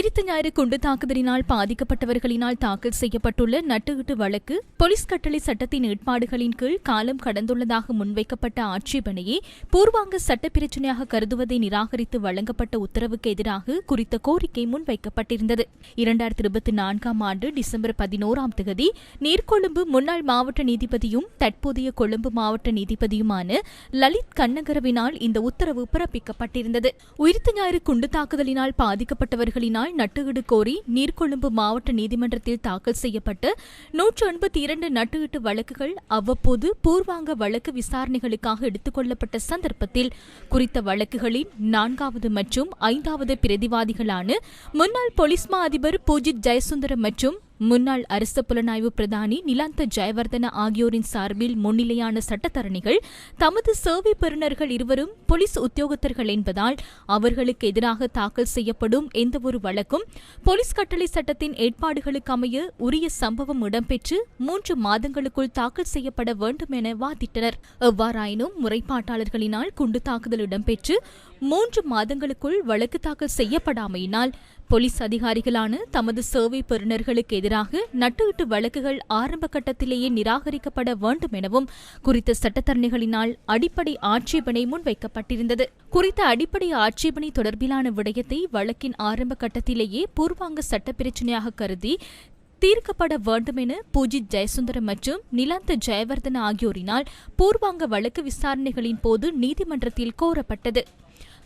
உயிர்த்த ஞாயிறு குண்டு தாக்குதலினால் பாதிக்கப்பட்டவர்களினால் தாக்கல் செய்யப்பட்டுள்ள நட்டுஈட்டு வழக்கு போலீஸ் கட்டளை சட்டத்தின் ஏற்பாடுகளின் கீழ் காலம் கடந்துள்ளதாக முன்வைக்கப்பட்ட ஆட்சேபனையை பூர்வாங்க சட்ட பிரச்சினையாக கருதுவதை நிராகரித்து வழங்கப்பட்ட உத்தரவுக்கு எதிராக குறித்த கோரிக்கை முன்வைக்கப்பட்டிருந்தது. 2024 ஆண்டு டிசம்பர் 11ஆம் தேதி நீர்கொழும்பு முன்னாள் மாவட்ட நீதிபதியும் தற்போதைய கொழும்பு மாவட்ட நீதிபதியுமான லலித் கண்ணகரவினால் இந்த உத்தரவு பிறப்பிக்கப்பட்டிருந்தது. உயிர்த்த ஞாயிறு குண்டு தாக்குதலினால் பாதிக்கப்பட்டவர்களினால் நட்டுஈடு கோரி நீர்கொழும்பு மாவட்ட நீதிமன்றத்தில் தாக்கல் செய்யப்பட்ட 182 நட்டுஈட்டு வழக்குகள் அவ்வப்போது பூர்வாங்க வழக்கு விசாரணைகளுக்காக எடுத்துக் கொள்ளப்பட்ட சந்தர்ப்பத்தில் குறித்த வழக்குகளின் 4வது மற்றும் 5வது பிரதிவாதிகளான முன்னாள் போலீஸ் மா அதிபர் பூஜித் ஜெயசுந்தர மற்றும் முன்னாள் அரசு புலனாய்வு பிரதானி நிலாந்த ஜெயவர்தன ஆகியோரின் சார்பில் முன்னிலையான சட்டத்தரணிகள் தமது சேவை பெறுநர்கள் இருவரும் போலீஸ் உத்தியோகத்தர்கள் என்பதால் அவர்களுக்கு எதிராக தாக்கல் செய்யப்படும் எந்தவொரு வழக்கும் போலீஸ் கட்டளை சட்டத்தின் ஏற்பாடுகளுக்கு அமைய உரிய சம்பவம் இடம்பெற்று 3 மாதங்களுக்குள் தாக்கல் செய்யப்பட வேண்டும் என வாதிட்டனர். எவ்வாறாயினும் முறைப்பாட்டாளர்களினால் குண்டு தாக்குதல் இடம்பெற்று 3 மாதங்களுக்குள் வழக்கு தாக்கல் செய்யப்படாமையினால் போலீஸ் அதிகாரிகளான தமது சேவை பெறுநர்களுக்கு எதிராக நட்டுஈட்டு வழக்குகள் ஆரம்ப கட்டத்திலேயே நிராகரிக்கப்பட வேண்டும் எனவும் குறித்த சட்டத்தரணிகளினால் அடிப்படை ஆட்சேபனை முன்வைக்கப்பட்டிருந்தது. குறித்த அடிப்படை ஆட்சேபனை தொடர்பிலான விடயத்தை வழக்கின் ஆரம்ப கட்டத்திலேயே பூர்வாங்க சட்ட பிரச்சினையாக கருதி தீர்க்கப்பட வேண்டும் என பூஜித் ஜெயசுந்தரம் மற்றும் நிலாந்த ஜெயவர்தன ஆகியோரினால் பூர்வாங்க வழக்கு விசாரணைகளின் போது நீதிமன்றத்தில் கோரப்பட்டது.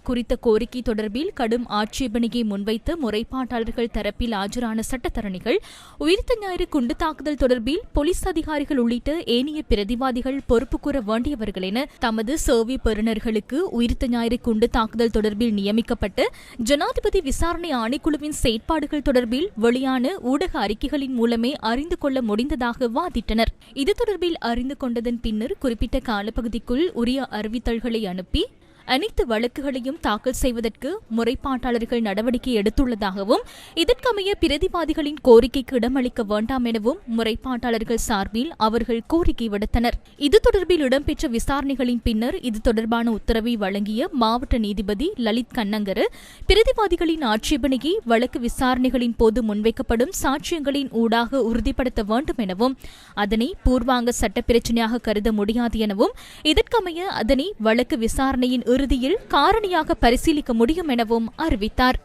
குறித்த கோரிக்கை தொடர்பில் கடும் ஆட்சேபனையை முன்வைத்த முறைப்பாட்டாளர்கள் தரப்பில் ஆஜரான சட்டத்தரணிகள் உயிர்த்த ஞாயிறு குண்டு தாக்குதல் தொடர்பில் போலீஸ் அதிகாரிகள் உள்ளிட்ட ஏனைய பிரதிவாதிகள் பொறுப்பு கூற வேண்டியவர்கள் என தமது சேவை பெறுநர்களுக்கு உயிர்த்த ஞாயிறு குண்டு தாக்குதல் தொடர்பில் நியமிக்கப்பட்ட ஜனாதிபதி விசாரணை ஆணைக்குழுவின் செயற்பாடுகள் தொடர்பில் வெளியான ஊடக அறிக்கைகளின் மூலமே அறிந்து கொள்ள முடிந்ததாக வாதிட்டனர். இது தொடர்பில் அறிந்து கொண்டதன் பின்னர் குறிப்பிட்ட காலப்பகுதிக்குள் உரிய அறிவித்தல்களை அனுப்பி அனைத்து வழக்குகளையும் தாக்கல் செய்வதற்கு முறைப்பாட்டாளர்கள் நடவடிக்கை எடுத்துள்ளதாகவும் இதற்கமைய பிரதிவாதிகளின் கோரிக்கைக்கு இடமளிக்க வேண்டாம் எனவும் முறைப்பாட்டாளர்கள் சார்பில் அவர்கள் கோரிக்கை விடுத்தனர். இது தொடர்பில் இடம்பெற்ற விசாரணைகளின் பின்னர் இது தொடர்பான உத்தரவை வழங்கிய மாவட்ட நீதிபதி லலித் கண்ணங்கர பிரதிவாதிகளின் ஆட்சேபனையை வழக்கு விசாரணைகளின் போது முன்வைக்கப்படும் சாட்சியங்களின் ஊடாக உறுதிப்படுத்த வேண்டும் எனவும் அதனை பூர்வாங்க சட்ட பிரச்சினையாக கருத முடியாது எனவும் இதற்கமைய அதனை வழக்கு விசாரணையின் இறுதியில் காரணியாக பரிசீலிக்க முடியும் எனவும் அறிவித்தார்.